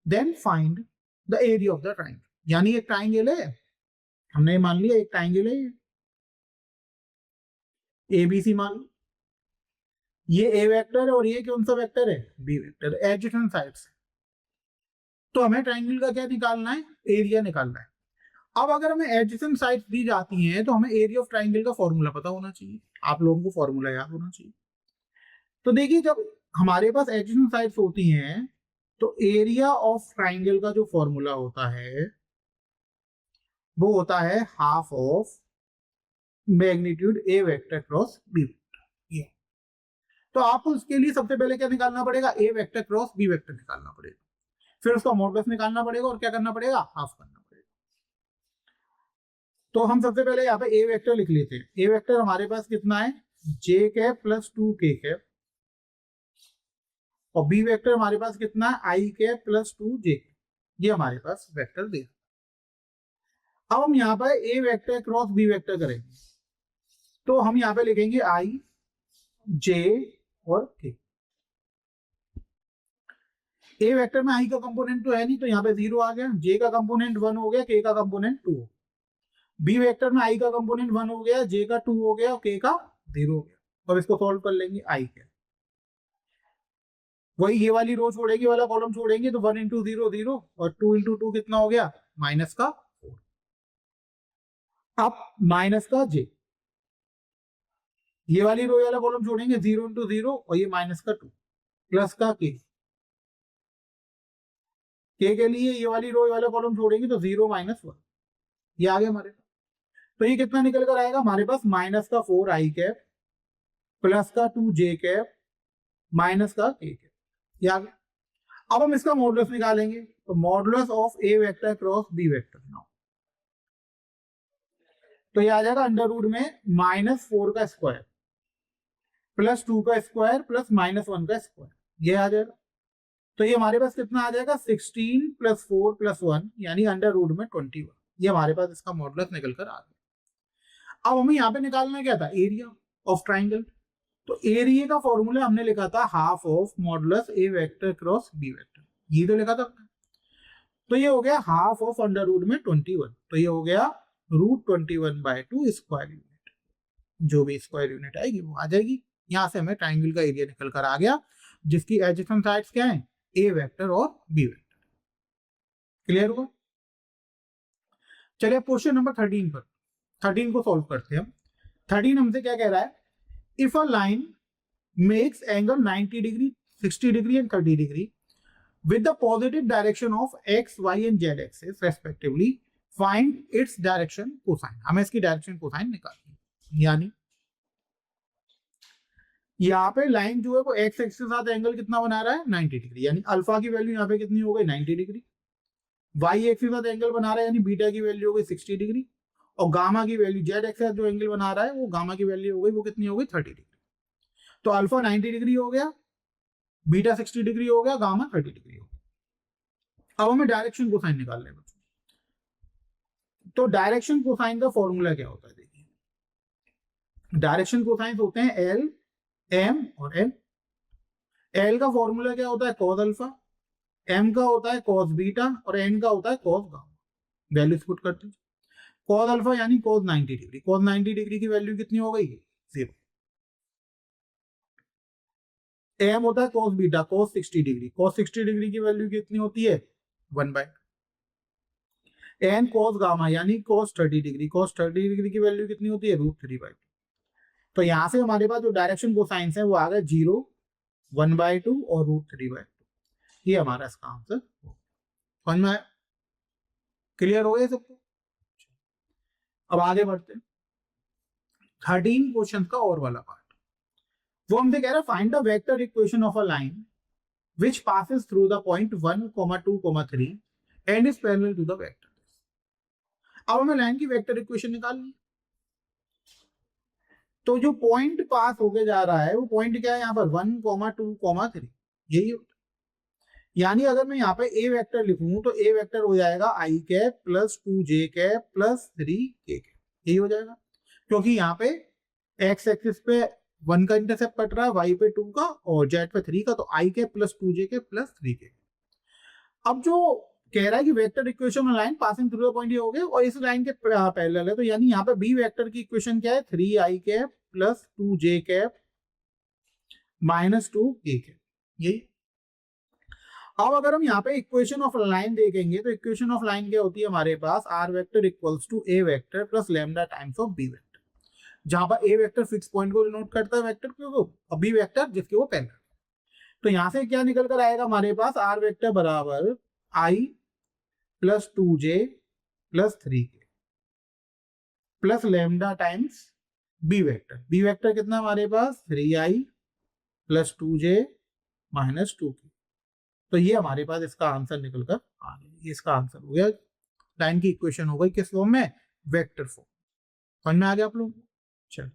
then find the area of the triangle। यानी एक triangle है, हमने मान लिया एक triangle है, ABC मान लो, ये ए वेक्टर है और ये कौन सा वेक्टर है, बी वेक्टर, एडजेसेंट साइड्स। तो हमें ट्राइंगल का क्या निकालना है, एरिया निकालना है। अब अगर हमें एडजेसेंट साइड्स दी जाती हैं तो हमें एरिया ऑफ ट्राइंगल का फॉर्मूला पता होना चाहिए, आप लोगों को फॉर्मूला याद होना चाहिए। तो देखिए जब हमारे पास एडजेसेंट साइड्स होती हैं तो एरिया ऑफ ट्राइंगल का जो फॉर्मूला होता है वो होता है half of magnitude A vector cross B vector. तो आपको उसके लिए सबसे पहले क्या निकालना पड़ेगा, A vector cross B vector निकालना पड़ेगा, फिर उसका मॉडुलस निकालना पड़ेगा और क्या करना पड़ेगा, हाफ करना पड़ेगा। तो हम सबसे पहले यहाँ पे ए वेक्टर लिख लेते हैं। ए वेक्टर हमारे पास कितना है, जे कैप प्लस 2k कैप, और बी वेक्टर हमारे पास कितना है, आई कैप प्लस 2j, ये हमारे पास वेक्टर दे। अब हम यहाँ पर A vector cross B vector करेंगे, तो हम यहाँ पे लिखेंगे आई जे और के। ए वेक्टर में आई का कंपोनेंट तो है नहीं, तो यहाँ पे 0 आ गया, जे का कंपोनेंट 1 हो गया, के का कंपोनेंट 2 हो गया। बी वेक्टर में आई का कंपोनेंट 1 हो गया, जे का 2 हो गया और के का 0 हो गया। अब इसको सॉल्व कर लेंगे, आई क्या, वही ये वाली रो छोड़ेंगे, वाला कॉलम छोड़ेंगे, तो 1 इंटू 0 0 और 2 इंटू 2 कितना हो गया, माइनस का 4। अब माइनस का जे, ये वाली रो वाला कॉलम छोड़ेंगे, 0 इंटू 0 और ये माइनस का 2 प्लस का के के लिए ये वाली रो वाला कॉलम छोड़ेंगे तो 0 माइनस 1, ये आ गया हमारे पास। तो ये कितना निकल कर आएगा हमारे पास, माइनस का 4 आई कैप प्लस का 2 जे कैप माइनस का के कैप, ये आ गया। अब हम इसका मॉडुलस निकालेंगे, तो modulus of A vector cross B vector now, तो ये आ जाएगा अंडर रूट में माइनस 4 का स्क्वायर प्लस 2 का स्क्वायर प्लस माइनस 1 का स्क्वायर, ये आ जाएगा। तो ये हमारे पास कितना आ जाएगा, 16 प्लस 4 प्लस 1 यानी अंडर रूट में 21, ये हमारे पास इसका मॉडुलस निकल कर आ गया। अब हमें यहाँ पे निकालना क्या था, एरिया ऑफ ट्राइंगल। तो एरिया का फॉर्मूला हमने लिखा था half of modulus A vector cross B vector, ये तो लिखा था। तो ये हो गया हाफ ऑफ अंडर रूट में 21, तो ये हो गया रूट 21/2 स्क्वायर यूनिट, जो भी स्क्वायर यूनिट आएगी वो आ जाएगी। यहां से हमें ट्राइंगल का एरिया निकल कर आ गया, जिसकी एडजेसेंट साइड्स क्या है, ए वेक्टर और बी वेक्टर। क्लियर हुआ? चलिए क्वेश्चन नंबर 13 पर, 13 को सॉल्व करते हैं हम। 13 हमसे क्या कह रहा है, if a line makes angle 90 degree 60 degree and 30 degree with the positive direction of x, y and z axis respectively, find its direction cosine. हमें इसकी डायरेक्शन कोसाइन निकालनी है। यानी यहाँ पे लाइन जो है वो x एक्सिस के साथ एंगल कितना बना रहा है 90 डिग्री, यानी अल्फा की वैल्यू यहाँ पे कितनी हो गई 90 डिग्री। y एक्सिस के साथ एंगल बना रहा है यानी बीटा की वैल्यू हो गई 60 डिग्री, और गामा की वैल्यू z एक्सिस जो एंगल बना रहा है वो गामा की वैल्यू हो गई, वो कितनी हो गई 30 डिग्री। तो अल्फा 90 डिग्री हो गया, बीटा 60 डिग्री हो गया, गामा 30 डिग्री हो गया। अब हमें डायरेक्शन कोसाइन निकालना है बच्चों। तो डायरेक्शन कोसाइन का फॉर्मूला क्या होता है, देखिए डायरेक्शन कोसाइन होते हैं एल, एम और एन। एल का फॉर्मूला क्या होता है कॉस अल्फा, एम का होता है कॉस बीटा और एन का होता है कॉस गामा। वैल्यूज पुट करते हैं। कॉस अल्फा यानी कॉस 90 डिग्री, कॉस 90 डिग्री की वैल्यू कितनी हो गई 0। एम होता है cos beta, cos 60 degree, cos 60 degree की वैल्यू कितनी होती है 1/। एन कॉस गामा यानी कॉस 30 डिग्री, कॉस 30 डिग्री की वैल्यू कितनी होती है √3/2। तो यहां से हमारे पास जो डायरेक्शन कोसाइंस है वो आ गया 0, 1/2 और √3/2। ये हमारा इसका आंसर समझ में आया, क्लियर हो गया सबको। अब आगे बढ़ते हैं 13 क्वेश्चन का और वाला पार्ट। वो हमसे कह रहा है find the vector equation of a line which passes through the point 1, 2, 3 and is parallel to the vector. अब हमें लाइन की वेक्टर इक्वेशन निकालनी है। तो जो पॉइंट पास होके जा रहा है वो पॉइंट क्या है यहाँ पर 1, 2, 3, यही होता है। यानी अगर मैं यहाँ पे ए वेक्टर लिखूं तो ए वेक्टर हो जाएगा I cap plus 2j cap plus 3k cap, यही हो जाएगा। क्योंकि यहाँ पे एक्स एक्सिस पे 1 का इंटरसेप्ट कट रहा है, वाई पे 2 का और जेड पे 3 का, तो I cap plus 2j cap plus 3k। अब जो कह रहा है कि वेक्टर इक्वेशन में line passing through the point ये हो गया और इस लाइन के पैरेलल है, तो यानी यहाँ पे बी वेक्टर की इक्वेशन क्या है 3i cap plus 2j cap minus 2k cap, यही। अब अगर हम यहाँ पे इक्वेशन ऑफ लाइन देखेंगे तो इक्वेशन ऑफ लाइन क्या होती है हमारे पास R vector equals to A vector plus lambda times of B vector, जहां पर ए वेक्टर फिक्स पॉइंट को डिनोट करता है वेक्टर को, और बी वेक्टर जिसके वो पैरेलल। तो यहां से क्या निकल कर आएगा हमारे पास आर वेक्टर बराबर I plus 2j plus 3k plus lambda times B vector. B vector कितना हमारे पास 3i plus 2j minus 2k। तो ये हमारे पास इसका आंसर निकल कर आ गया, ये इसका आंसर हो गया। लाइन की इक्वेशन हो गई किस फॉर्म में वेक्टर फॉर्म। समझ में आ गया आप लोग। चलो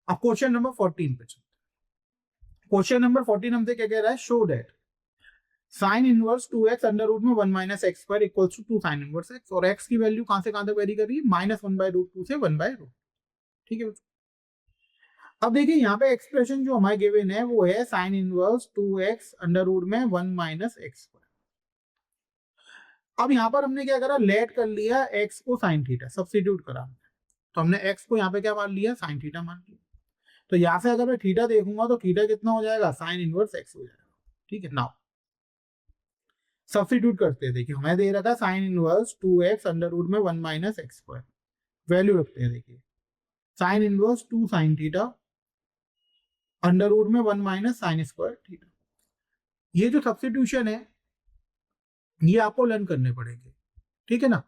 अब क्वेश्चन नंबर 14 पे चलते हैं। क्वेश्चन नंबर 14 हमसे क्या कह रहा है show that sine inverse 2x under root में 1 minus x square equals to 2 sine inverse x, और x की वैल्यू कहां से कहां तक वेरी कर रही है -1/√2 से 1/√। ठीक है। अब देखिए यहाँ पे एक्सप्रेशन जो हमारे गिवन है वो है sign inverse 2x under root में 1 माइनस एक्स स्क्वायर। अब यहाँ पर हमने क्या करा लेट कर लिया x को साइन थीटा, सब्स्टिट्यूट करा। तो हमने x को यहाँ पे क्या मान लिया साइन थीटा मान लिया। तो यहाँ से अगर मैं थीटा देखूंगा तो थीटा कितना हो जाएगा साइन इनवर्स x हो जाएगा। ठीक है, नाउ सब्स्टिट्यूट करते हैं। देखिए हमें दे रखा sign inverse 2x under root में 1 माइनस एक्स स्क्वायर, वैल्यू रखते हैं। देखिए sine inverse 2 sine theta under root में 1 माइनस साइन स्क्वायर थीटा। ये जो सब्स्टिट्यूशन है ये आपको लर्न करने पड़ेंगे। ठीक है ना,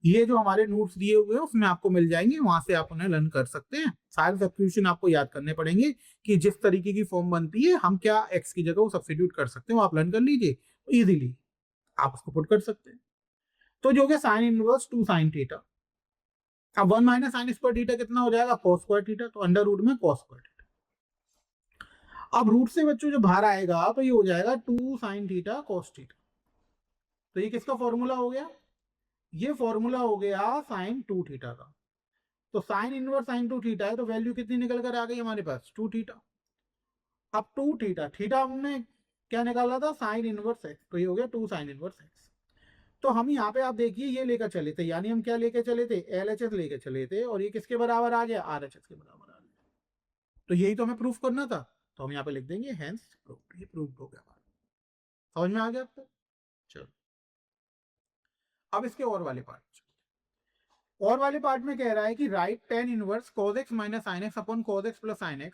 ये जो हमारे नोट्स दिए हुए हैं उसमें आपको मिल जाएंगे, वहां से आप उन्हें लर्न कर सकते हैं। सारे सब्स्टिट्यूशन आपको याद करने पड़ेंगे कि जिस तरीके की फॉर्म बनती है हम क्या एक्स की जगह वो सब्स्टिट्यूट कर सकते हैं, वो आप लर्न कर लीजिए तो इजीली आप उसको पुट कर सकते हैं। तो जो कि साइन इनवर्स 2 साइन थीटा, अब 1 माइनस साइन स्क्वायर थीटा कितना हो जाएगा कॉस स्क्वायर थीटा, तो अंडर रूट में कॉस स्क्वायर थीटा। अब रूट से बच्चों जो बाहर आएगा तो ये हो जाएगा 2 साइन थीटा कॉस थीटा। तो ये किसका फॉर्मूला हो गया, ये फॉर्मूला हो गया साइन 2 थीटा का। तो साइन इनवर्स साइन 2 थीटा है तो वैल्यू कितनी निकल कर आ गई हमारे पास 2 थीटा। अब 2 थीटा, थीटा हमने क्या निकाला था साइन इनवर्स एक्स, तो ये हो गया 2 साइन इनवर्स एक्स। तो हम यहाँ पे आप देखिए ये लेकर चले थे, यानी हम क्या लेकर चले थे LHS लेकर चले थे, और ये किसके बराबर आ गया RHS के बराबर आ गया। तो यही तो हमें प्रूफ करना था, तो हम यहाँ पे लिख देंगे हेंस प्रूव्ड। ये प्रूव्ड हो गया हमारा। समझ में आ गया आपको। चलो अब इसके और वाले पार्ट में कह रहा है कि right tan inverse cos x minus sin x upon cos x plus sin x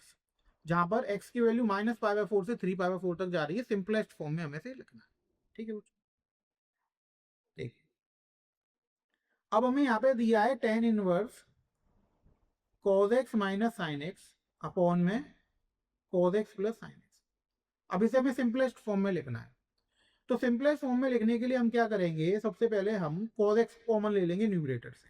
जहां पर x की वैल्यू -π/4 से 3π/4 तक जा रही है, सिंपलेस्ट फॉर्म में हमें से लिखना है। ठीक है बच्चों, देखिए अब हमें यहाँ पे दिया है tan inverse cos x minus sine x upon में cos x plus sine x. अब इसे हमें सिंपलेस्ट फॉर्म में लिखना है। तो सिंपलेस्ट फॉर्म में लिखने के लिए हम क्या करेंगे, सबसे पहले हम cos x कॉमन ले लेंगे न्यूमरेटर से।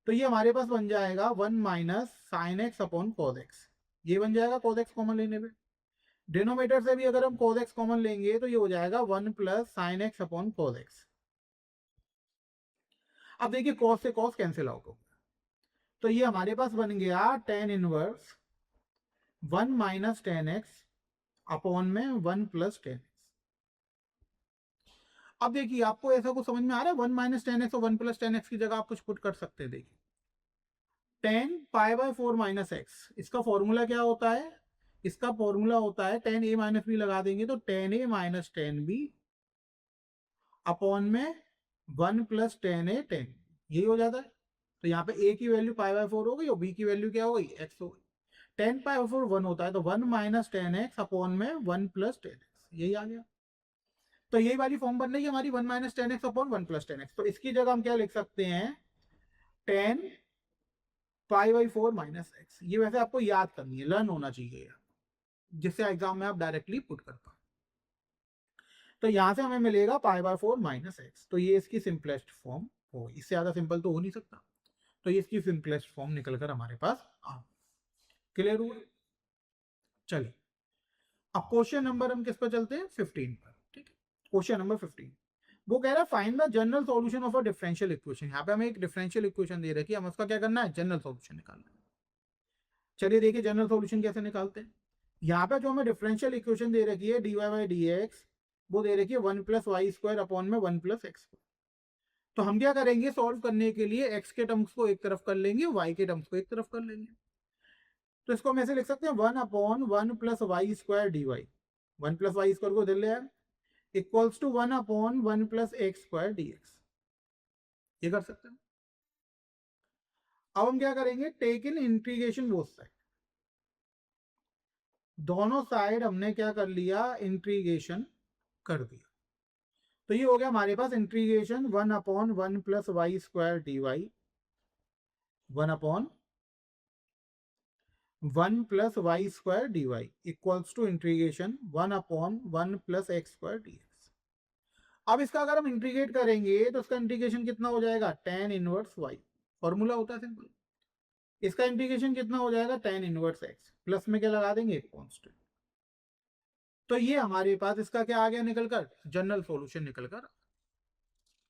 तो ये हमारे पास बन जाएगा 1 minus sine x upon cos x। ये बन जाएगा cos x कॉमन लेने पे। डिनोमिनेटर से भी अगर हम cos x कॉमन लेंगे तो ये हो जाएगा 1 plus sine x upon cos x। अब देखिए cos से cos कैंसिल आउट होगा, तो ये हमारे पास बन गया tan inverse 1 minus ten x upon में 1 प्लस टेन एक्स। अब देखिए आपको ऐसा कुछ समझ में आ रहा है, 1 माइनस टेन एक्स और 1 प्लस टेन एक्स की जगह आप कुछ पुट कर सकते हैं। देखिए tan π/4 माइनस एक्स, इसका फॉर्मूला क्या होता है, इसका फॉर्मूला होता है tan a माइनस बी लगा देंगे तो tan a minus tan b upon में 1 प्लस tan a tan, यही हो जाता है। तो यहाँ पे a की वैल्यू π/4 हो गई और b की वैल्यू क्या हो गई, x हो गई। tan π/4 1 होता है तो 1 माइनस टेन एक्स अपॉन में 1 प्लस टेन एक्स, यही आ गया। तो यही वाली फॉर्म बन रही है हमारी 1 minus ten x upon 1 plus ten x. तो इसकी जगह हम क्या लिख सकते हैं, tan π/4 माइनस एक्स। ये वैसे आपको याद करनी है, लर्न होना चाहिए, जिससे एग्जाम में आप डायरेक्टली पुट कर पाए। तो यहां से हमें मिलेगा π/4 माइनस एक्स। तो ये इसकी सिंपलेस्ट फॉर्म हो, इससे ज्यादा सिंपल तो हो नहीं सकता। तो ये इसकी सिंपलेस्ट फॉर्म निकलकर हमारे पास आ, क्लियर हुआ। चलिए अब क्वेश्चन नंबर हम किस पर चलते हैं, 15 पर। ठीक है, क्वेश्चन नंबर 15 वो कह रहा है find the general solution of a differential equation. यहाँ पे हमें एक डिफरेंशियल इक्वेशन दे रखी है, हम उसका क्या करना है, जनरल सॉल्यूशन निकालना है। चलिए देखिए जनरल सॉल्यूशन कैसे निकालते हैं। यहाँ पे जो हमें डिफरेंशियल इक्वेशन दे रखी है dy बाई डी एक्स, वो दे रखी है 1 प्लस वाई स्क्वायर अपॉन में 1 प्लस एक्स। तो हम क्या करेंगे, सॉल्व करने के लिए x के टर्म्स को एक तरफ कर लेंगे, y के टर्म्स को एक तरफ कर लेंगे। तो इसको हम ऐसे लिख सकते हैं 1 upon 1 plus Y square D Y, 1 plus Y square को इधर ले आए, equals to 1 upon 1 plus x square D x. ये कर सकते हैं। अब हम क्या करेंगे, take in integration both side, दोनों साइड हमने क्या कर लिया, इंटीग्रेशन कर दिया। तो ये हो गया हमारे पास integration 1 upon 1 plus Y square D Y, 1 upon 1 plus Y square D Y equals to integration 1 upon 1 plus x square D X. अब इसका अगर हम इंटीग्रेट करेंगे तो इसका इंटीग्रेशन कितना हो जाएगा, tan इनवर्स वाई, फॉर्मूला होता है सिंपल। इसका इंटीग्रेशन कितना हो जाएगा, tan इनवर्स एक्स, प्लस में क्या लगा देंगे, कांस्टेंट। तो ये हमारे पास इसका क्या आ गया निकलकर, जनरल सॉल्यूशन निकलकर।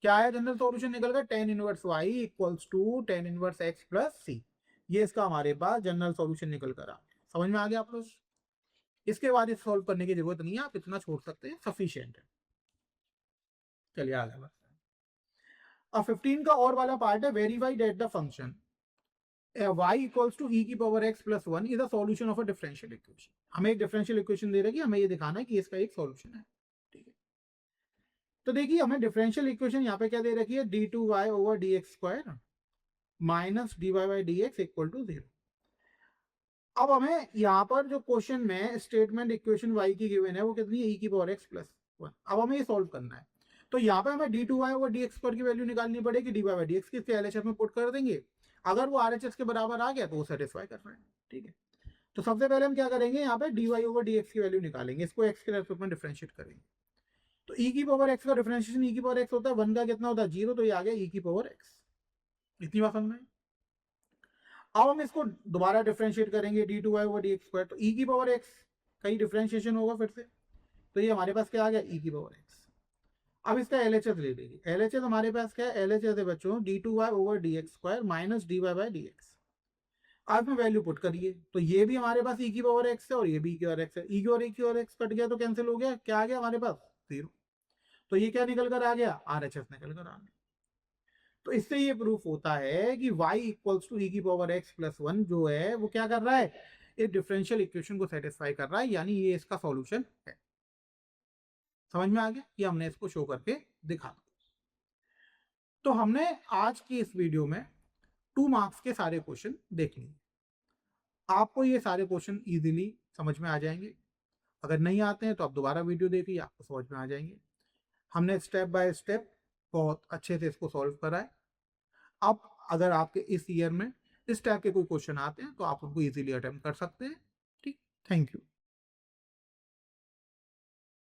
क्या आया जनरल सॉल्यूशन निकलकर, tan inverse Y equals to tan inverse X plus C. ये इसका हमारे पास जनरल सॉल्यूशन निकलकर आ गया। समझ में आ गया आप लोग। इसके बाद इस सॉल्व करने की जरूरत नहीं है, आप इतना छोड़ सकते हैं, सफिशिएंट है। चलिए आगे बढ़ते हैं। अब 15 का और वाला पार्ट है, verify that the function y equals to e की power x plus 1 is the solution of a differential equation. हमें एक डिफरेंशियल इक्वेशन दे रखी है, हमें ये दिखाना है कि इसका एक सॉल्यूशन है। ठीक है, तो देखिए हमें डिफरेंशियल इक्वेशन यहाँ पे क्या दे रखी है, d2y over dx square minus dy by dx equal to 0। अब हमें यहाँ पर जो क्वेश्चन में स्टेटमेंट इक्वेशन y की गिवन है वो कितनी है, e की पावर x प्लस 1। अब हमें ये सॉल्व करना है। तो यहाँ पे हमें d2y ओवर dx स्क्वायर की वैल्यू निकालनी पड़ेगी, dy बाई dx की LHS में पुट कर देंगे। अगर वो RHS के बराबर आ गया तो वो सेटिस्फाई कर रहा है। ठीक है, तो सबसे पहले हम क्या करेंगे, यहाँ पे dy ओवर dx की वैल्यू निकालेंगे, इसको x के रेस्पेक्ट में डिफरेंशिएट करेंगे। तो e की पावर x का डिफरेंशिएशन e की पावर x होता है, 1 का कितना होता है 0, तो ये आ गया e की पावर x। इतनी बात समझ में। अब हम इसको दोबारा डिफरेंशिएट करेंगे d2y ओवर dx स्क्वायर, तो e की पावर x का ही डिफरेंशिएशन होगा फिर से। तो ये हमारे पास क्या आ गया, e की पावर x। अब इसका LHS ले लेंगे। LHS हमारे पास क्या है, LHS है बच्चों d2y over dx square minus dy by dx। अब में वैल्यू पुट करिए, तो ये भी हमारे पास e की पावर x है और ये भी e की पावर x है। e की और e की पावर x कट गया तो कैंसिल हो गया, क्या आ गया हमारे पास 0। तो ये क्या निकल कर आ गया, RHS निकल कर आ गया। तो इससे ये प्रूफ होता है कि y इक्वल्स टू e की पावर x प्लस 1 जो है वो क्या कर रहा है, इस डिफरेंशियल इक्वेशन को सेटिस्फाई कर रहा है, यानी ये इसका सॉल्यूशन है। समझ में आ गया, कि हमने इसको शो करके दिखा। तो हमने आज की इस वीडियो में 2 मार्क्स के सारे क्वेश्चन देख लिए। आपको ये सारे क्वेश्चन इजीली समझ में आ जाएंगे। अगर नहीं आते हैं तो आप दोबारा वीडियो देखिए, आपको समझ में आ जाएंगे। हमने स्टेप बाय स्टेप बहुत अच्छे से इसको सॉल्व करा है। अब अगर आपके इस ईयर में इस टाइप के कोई क्वेश्चन आते हैं तो आप उनको इजीली अटेम्प्ट कर सकते हैं। ठीक, थैंक यू।